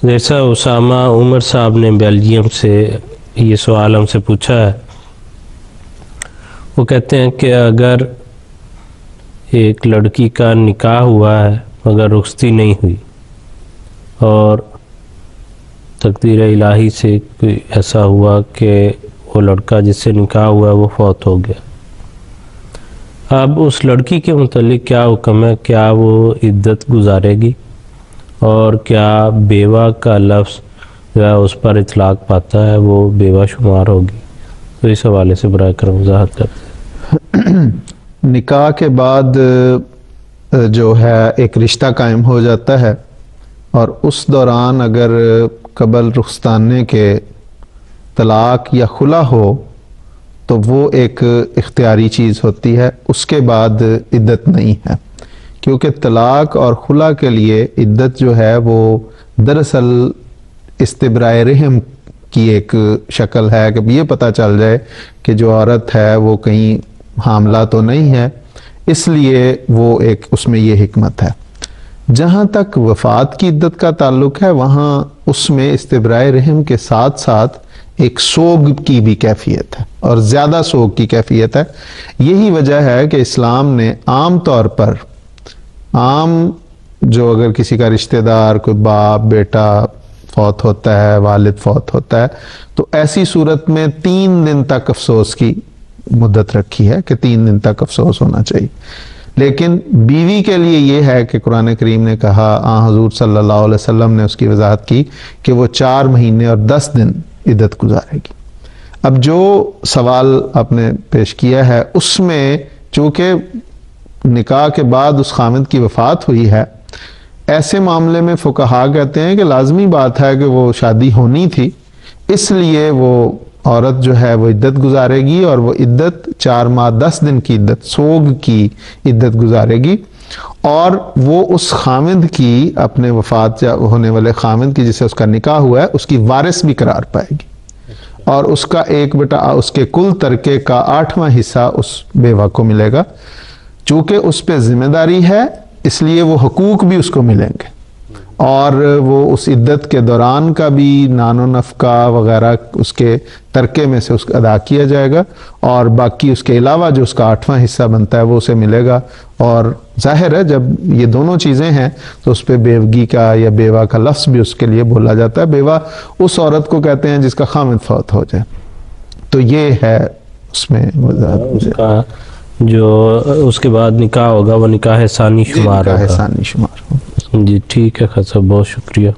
جیسا اسامہ عمر صاحب نے بیلجیم سے یہ سوال ہم سے پوچھا ہے، وہ کہتے ہیں کہ اگر ایک لڑکی کا نکاح ہوا ہے مگر رخصتی نہیں ہوئی اور تقدیر الہی سے کوئی ایسا ہوا کہ وہ لڑکا جس سے نکاح ہوا وہ فوت ہو گیا، اب اس لڑکی کے متعلق کیا حکم ہے؟ کیا وہ عدت گزارے گی اور کیا بیوہ کا لفظ جو ہے اس پر اطلاق پاتا ہے، وہ بیوہ شمار ہوگی؟ تو اس حوالے سے برائے کرم وضاحت کرتے ہیں۔ نکاح کے بعد جو ہے ایک رشتہ قائم ہو جاتا ہے، اور اس دوران اگر قبل رخصتانے کے طلاق یا خلا ہو تو وہ ایک اختیاری چیز ہوتی ہے، اس کے بعد عدت نہیں ہے، کیونکہ طلاق اور خلا کے لیے عدت جو ہے وہ دراصل استبراء رحم کی ایک شکل ہے کہ یہ پتہ چل جائے کہ جو عورت ہے وہ کہیں حاملہ تو نہیں ہے، اس لیے وہ ایک اس میں یہ حکمت ہے۔ جہاں تک وفات کی عدت کا تعلق ہے، وہاں اس میں استبراء رحم کے ساتھ ساتھ ایک سوگ کی بھی کیفیت ہے، اور زیادہ سوگ کی کیفیت ہے۔ یہی وجہ ہے کہ اسلام نے عام طور پر جو اگر کسی کا رشتہ دار، کوئی باپ بیٹا فوت ہوتا ہے، والد فوت ہوتا ہے، تو ایسی صورت میں 3 دن تک افسوس کی مدت رکھی ہے کہ 3 دن تک افسوس ہونا چاہیے۔ لیکن بیوی کے لیے یہ ہے کہ قرآن کریم نے کہا، حضور صلی اللہ علیہ وسلم نے اس کی وضاحت کی کہ وہ 4 مہینے اور 10 دن عدت گزارے گی۔ اب جو سوال آپ نے پیش کیا ہے اس میں چونکہ نکاح کے بعد اس خامد کی وفات ہوئی ہے، ایسے معاملے میں فقہا کہتے ہیں کہ لازمی بات ہے کہ وہ شادی ہونی تھی، اس لیے وہ عورت جو ہے وہ عدت گزارے گی، اور وہ عدت 4 ماہ 10 دن کی عدت، سوگ کی عدت گزارے گی، اور وہ اس خامد کی، اپنے وفات ہونے والے خامد کی جسے اس کا نکاح ہوا ہے، اس کی وارث بھی قرار پائے گی، اور اس کا 1/8 اس کے کل ترکے کا 8واں حصہ اس بیوہ کو ملے گا۔ چونکہ اس پہ ذمہ داری ہے اس لیے وہ حقوق بھی اس کو ملیں گے، اور وہ اس عدت کے دوران کا بھی نان و نفقہ وغیرہ اس کے ترکے میں سے اس کو ادا کیا جائے گا، اور باقی اس کے علاوہ جو اس کا 8واں حصہ بنتا ہے وہ اسے ملے گا۔ اور ظاہر ہے جب یہ دونوں چیزیں ہیں تو اس پہ بیوگی کا یا بیوہ کا لفظ بھی اس کے لیے بولا جاتا ہے۔ بیوہ اس عورت کو کہتے ہیں جس کا خامد فوت ہو جائے۔ تو یہ ہے اس میں اس کا جو اس کے بعد نکاح ہوگا وہ نکاح ثانی شمار ہوگا۔ نکاح ثانی شمار ہوگا۔ جی ٹھیک ہے خیر صاحب، بہت شکریہ۔